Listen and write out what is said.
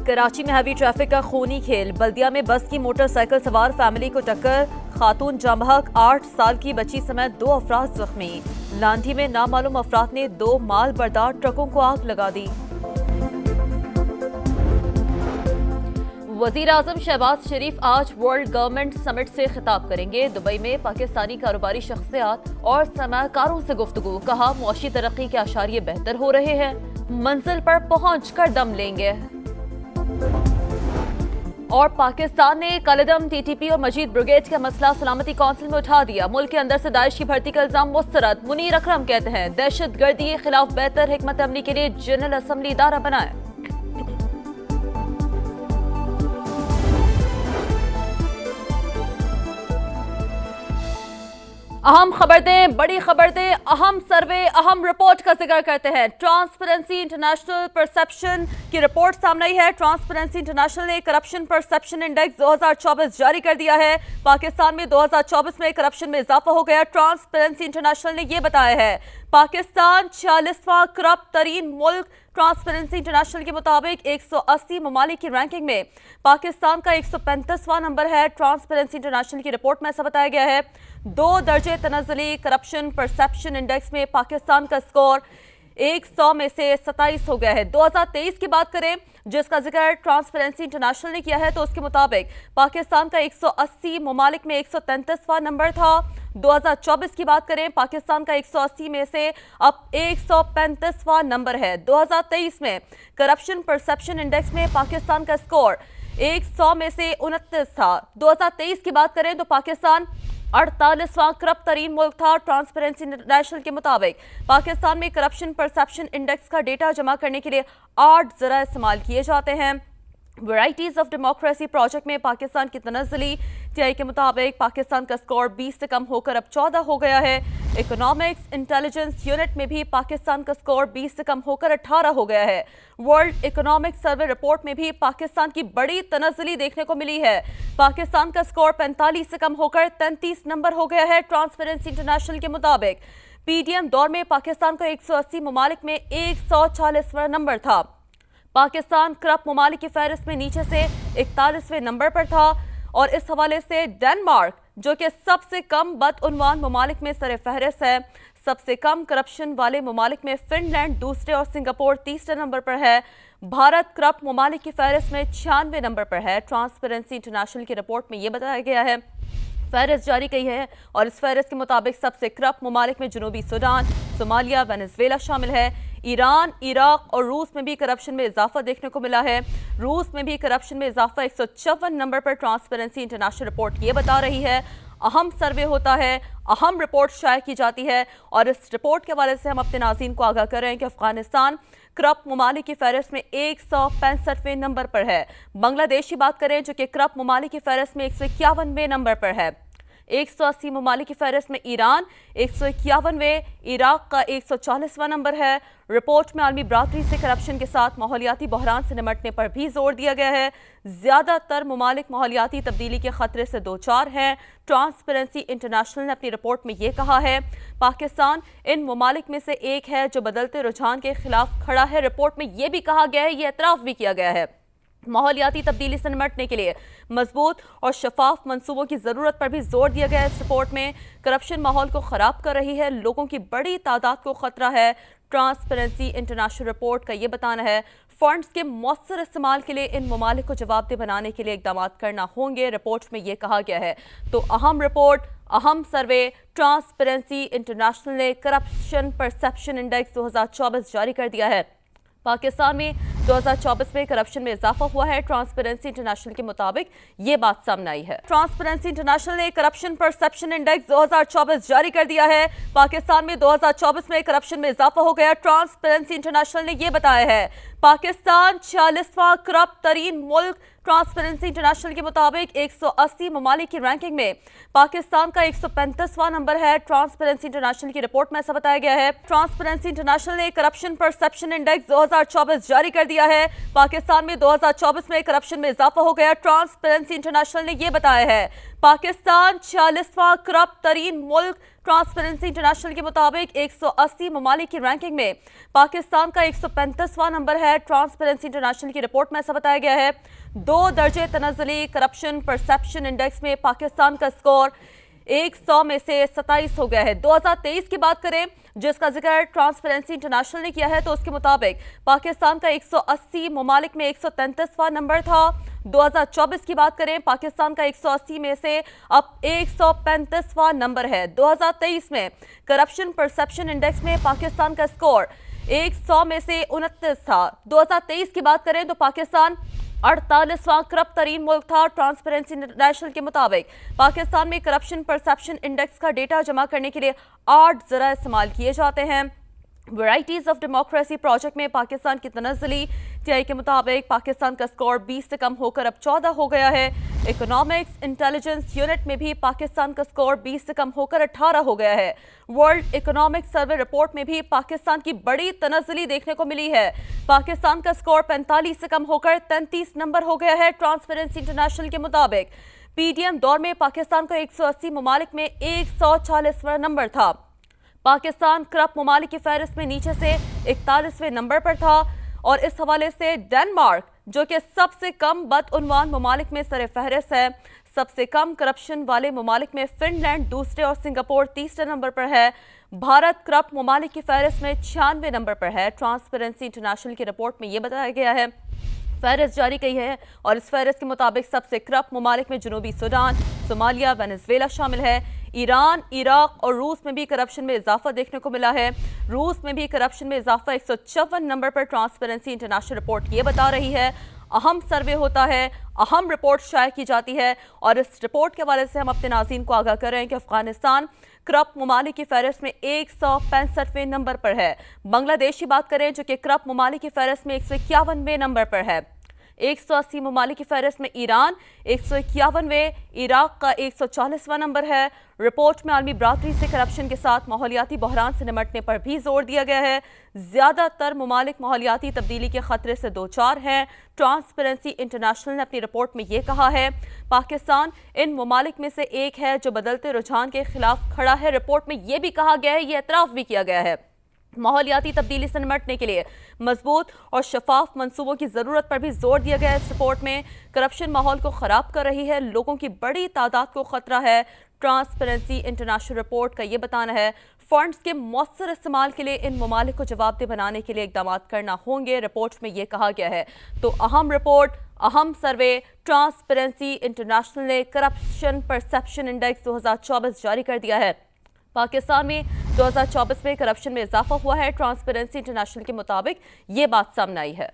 कराची में heavy traffic का खूनी खेल। बल्दिया में बस की मोटरसाइकिल सवार फैमिली को टक्कर, खातून जांबहक 8 साल की बच्ची समेत 2 अफराद जख्मी। लांधी में नामालूम अफराद ने 2 माल बरदार ट्रकों को आग लगा दी। वजीर आजम शहबाज शरीफ आज वर्ल्ड गवर्नमेंट समिट से खिताब करेंगे। दुबई में पाकिस्तानी कारोबारी शख्सियात और सरमायाकारों से गुफ्तगू। कहा मुआशी तरक्की के आशारिये बेहतर हो रहे हैं, मंजिल पर पहुंच कर दम लेंगे। और पाकिस्तान ने कलदम, टीटीपी और मजीद ब्रिगेड का मसला सलामती कौंसिल में उठा दिया। मुल्क के अंदर से दाइश की भर्ती का इल्जाम मुस्तरद। मुनीर अकरम कहते हैं दहशत गर्दी के खिलाफ बेहतर हिकमत अमली के लिए जनरल असम्बली इदारा बनाए। अहम खबर दें, बड़ी खबर दें, अहम सर्वे, अहम रिपोर्ट का जिक्र करते हैं। ट्रांसपेरेंसी इंटरनेशनल परसेप्शन की रिपोर्ट सामने आई है। ट्रांसपेरेंसी इंटरनेशनल ने करप्शन परसेप्शन इंडेक्स 2024 जारी कर दिया है। पाकिस्तान में 2024 में करप्शन में इजाफा हो गया। ट्रांसपेरेंसी इंटरनेशनल ने यह बताया है पाकिस्तान 46वां करप्ट तरीन मुल्क। ट्रांसपेरेंसी इंटरनेशनल के मुताबिक 180 ममालिक की रैंकिंग में पाकिस्तान का 135वां नंबर है। ट्रांसपेरेंसी इंटरनेशनल की रिपोर्ट में ऐसा बताया गया है 2 दर्जे तनज़्ज़ुली करप्शन परसेप्शन इंडेक्स में पाकिस्तान का स्कोर 100 में से 27 हो गया है। 2023 की बात करें जिसका जिक्र ट्रांसपेरेंसी इंटरनेशनल ने किया है तो उसके मुताबिक पाकिस्तान का 180 ममालिक में 133वां नंबर था। 2024 की बात करें पाकिस्तान का 180 में से अब 135वां नंबर है। 2023 में करप्शन परसेप्शन इंडेक्स में पाकिस्तान का स्कोर 100 में से 29 था। 2023 की बात करें तो पाकिस्तान 48वां करप्ट तरीन मुल्क था। ट्रांसपेरेंसी इंटरनेशनल के मुताबिक पाकिस्तान में करप्शन परसेप्शन इंडेक्स का डेटा जमा करने के लिए 8 जरा इस्तेमाल किए जाते हैं। वैराइटीज ऑफ डेमोक्रेसी प्रोजेक्ट में पाकिस्तान की तनज़्ज़ुली टीआई के मुताबिक पाकिस्तान का स्कोर 20 से कम होकर अब 14 हो गया है। इकोनॉमिक्स इंटेलिजेंस यूनिट में भी पाकिस्तान का स्कोर 20 से कम होकर 18 हो गया है। वर्ल्ड इकोनॉमिक सर्वे रिपोर्ट में भी पाकिस्तान की बड़ी तनज़्ज़ुली देखने को मिली है। पाकिस्तान का स्कोर 45 से कम होकर 33 नंबर हो गया है। ट्रांसपेरेंसी इंटरनेशनल के मुताबिक पीडीएम दौर में पाकिस्तान का 180 ममालिक में 140वां नंबर था। पाकिस्तान करप्ट ममालिक की फहरिस्त में नीचे से 41वें नंबर पर था। और इस हवाले से डेनमार्क जो कि सबसे कम बदउनवान ममालिक में सर फहरिस्त है। सबसे कम करप्शन वाले ममालिक में फिनलैंड दूसरे और सिंगापुर तीसरे नंबर पर है। भारत करप्ट ममालिक की फहरिस्त में 96 नंबर पर है। ट्रांसपेरेंसी इंटरनेशनल की रिपोर्ट में ये बताया गया है फहरिस्त जारी की है और इस फहरिस्त के मुताबिक सबसे करप्ट ममालिक में जनूबी सूडान, सोमालिया, वेनेजुएला शामिल है। ईरान, इराक और रूस में भी करप्शन में इजाफा देखने को मिला है। रूस में भी करप्शन में इजाफा 154 नंबर पर ट्रांसपेरेंसी इंटरनेशनल रिपोर्ट ये बता रही है। अहम सर्वे होता है, अहम रिपोर्ट शाये की जाती है और इस रिपोर्ट के हवाले से हम अपने नाज़रीन को आगाह कर रहे हैं कि अफगानिस्तान करप्ट ममालिक की फहरिस्त में 165वें नंबर पर है। बांग्लादेश की बात करें जो कि करप्ट ममालिक की फहरिस्त में 151वें नंबर पर है। 180 ममालिक की फहरिस्त में ईरान 151वें, इराक का 140वां नंबर है। रिपोर्ट में आलमी बरादरी से करप्शन के साथ माहौलियाती बहरान से निमटने पर भी जोर दिया गया है। ज़्यादातर ममालिक माहौलियाती तब्दीली के खतरे से दो चार हैं। ट्रांसपेरेंसी इंटरनेशनल ने अपनी रिपोर्ट में ये कहा है पाकिस्तान इन ममालिक में से एक है जो बदलते रुझान के खिलाफ खड़ा है। रिपोर्ट में ये भी कहा गया है, ये एतराफ़ भी किया गया है माहौलियाती तब्दीली से निमटने के लिए मजबूत और शफाफ मंसूबों की ज़रूरत पर भी जोर दिया गया है। इस रिपोर्ट में करप्शन माहौल को ख़राब कर रही है, लोगों की बड़ी तादाद को ख़तरा है। ट्रांसपेरेंसी इंटरनेशनल रिपोर्ट का ये बताना है फंड्स के मौसर इस्तेमाल के लिए इन ममालिक को जवाबदेह बनाने के लिए इक़दाम करना होंगे। रिपोर्ट में ये कहा गया है। तो अहम रिपोर्ट, अहम सर्वे ट्रांसपेरेंसी इंटरनेशनल ने करप्शन परसेप्शन इंडेक्स 2024 जारी कर दिया है। पाकिस्तान में 2024 में करप्शन में इजाफा हुआ है। ट्रांसपेरेंसी इंटरनेशनल के मुताबिक ये बात सामने आई है। ट्रांसपेरेंसी इंटरनेशनल ने करप्शन परसेप्शन इंडेक्स 2024 जारी कर दिया है। पाकिस्तान में 2024 में करप्शन में इजाफा हो गया। ट्रांसपेरेंसी इंटरनेशनल ने यह बताया है पाकिस्तान 46वां करप्ट तरीन मुल्क। ट्रांसपेरेंसी इंटरनेशनल के मुताबिक 180 ममालिक की रैंकिंग में पाकिस्तान का 135वां नंबर है। ट्रांसपेरेंसी इंटरनेशनल की रिपोर्ट में ऐसा बताया गया है। ट्रांसपेरेंसी इंटरनेशनल ने करप्शन परसेप्शन इंडेक्स 2024 जारी कर दिया है। पाकिस्तान में 2024 में करप्शन में इजाफा हो गया। ट्रांसपेरेंसी इंटरनेशनल ने यह बताया है पाकिस्तान 46वां करप्ट तरीन मुल्क। ट्रांसपेरेंसी इंटरनेशनल के मुताबिक 180 ममालिक की रैंकिंग में पाकिस्तान का 135वां नंबर है। ट्रांसपेरेंसी इंटरनेशनल की रिपोर्ट में ऐसा बताया गया है। 2 दर्जे तनज़्ज़ुली करप्शन परसेप्शन इंडेक्स में पाकिस्तान का स्कोर 100 में से 27 हो गया है। 2023 की बात करें जिसका जिक्र ट्रांसपेरेंसी इंटरनेशनल ने किया है तो उसके मुताबिक पाकिस्तान का 180 ममालिक में 133वां नंबर था। 2024 की बात करें पाकिस्तान का 180 में से अब 135वां नंबर है। 2023 में करप्शन परसेप्शन इंडेक्स में पाकिस्तान का स्कोर 100 में से 29 था। 2023 की बात करें तो पाकिस्तान 48वां करप्ट तरीन मुल्क था। ट्रांसपेरेंसी इंटरनेशनल के मुताबिक पाकिस्तान में करप्शन परसेप्शन इंडेक्स का डेटा जमा करने के लिए 8 ज़रा इस्तेमाल किए जाते हैं। वैराइटीज ऑफ डेमोक्रेसी प्रोजेक्ट में पाकिस्तान की तनज़्ज़ुली टीआई के मुताबिक पाकिस्तान का स्कोर 20 से कम होकर अब 14 हो गया है। इकोनॉमिक्स इंटेलिजेंस यूनिट में भी पाकिस्तान का स्कोर 20 से कम होकर 18 हो गया है। वर्ल्ड इकोनॉमिक सर्वे रिपोर्ट में भी पाकिस्तान की बड़ी तनज़्ज़ुली देखने को मिली है। पाकिस्तान का स्कोर 45 से कम होकर 33 नंबर हो गया है। ट्रांसपेरेंसी इंटरनेशनल के मुताबिक पीडीएम दौर में पाकिस्तान का 180 ममालिक में 140वां नंबर था। पाकिस्तान करप्ट ममालिक की फहरिस्त में नीचे से 41वें नंबर पर था और इस हवाले से डेनमार्क जो कि सबसे कम बदउनवान ममालिक में सर फहरिस्त है। सबसे कम करप्शन वाले ममालिक में फिनलैंड दूसरे और सिंगापुर तीसरे नंबर पर है। भारत करप्ट ममालिक की फहरिस्त में 96 नंबर पर है। ट्रांसपेरेंसी इंटरनेशनल की रिपोर्ट में यह बताया गया है। फहरिस्त जारी की है और इस फहरिस्त के मुताबिक सबसे करप्ट ममालिक में जनूबी सूडान, सोमालिया, वेनेजुएला शामिल है। ईरान, इराक और रूस में भी करप्शन में इजाफा देखने को मिला है। रूस में भी करप्शन में इजाफा 154 नंबर पर ट्रांसपेरेंसी इंटरनेशनल रिपोर्ट ये बता रही है। अहम सर्वे होता है, अहम रिपोर्ट शाये की जाती है और इस रिपोर्ट के हवाले से हम अपने नाज़रीन को आगाह कर रहे हैं कि अफगानिस्तान करप्ट ममालिक की फहरिस्त में 165वें नंबर पर है। बांग्लादेश की बात करें जो कि करप्ट ममालिक की फहरिस्त में 151वें नंबर पर है। 180 ममालिक की फहरिस्त में ईरान 151वें, इराक का 140वां नंबर है। रिपोर्ट में आलमी बरादरी से करप्शन के साथ माहौलियाती बहरान से निमटने पर भी जोर दिया गया है। ज़्यादातर ममालिक माहौलियाती तब्दीली के खतरे से दो चार हैं। ट्रांसपेरेंसी इंटरनेशनल ने अपनी रिपोर्ट में ये कहा है पाकिस्तान इन ममालिक में से एक है जो बदलते रुझान के खिलाफ खड़ा है। रिपोर्ट में ये भी कहा गया है, ये एतराफ़ भी किया गया है माहौलियाती तब्दीली से निमटने के लिए मजबूत और शफाफ मंसूबों की ज़रूरत पर भी जोर दिया गया है। इस रिपोर्ट में करप्शन माहौल को ख़राब कर रही है, लोगों की बड़ी तादाद को ख़तरा है। ट्रांसपेरेंसी इंटरनेशनल रिपोर्ट का ये बताना है फंड्स के मौसर इस्तेमाल के लिए इन ममालिक को जवाबदेह बनाने के लिए इक़दाम करना होंगे। रिपोर्ट में ये कहा गया है। तो अहम रिपोर्ट, अहम सर्वे ट्रांसपेरेंसी इंटरनेशनल ने करप्शन परसेप्शन इंडेक्स 2024 जारी कर दिया है। पाकिस्तान में 2024 में करप्शन में इजाफा हुआ है। ट्रांसपेरेंसी इंटरनेशनल के मुताबिक ये बात सामने आई है।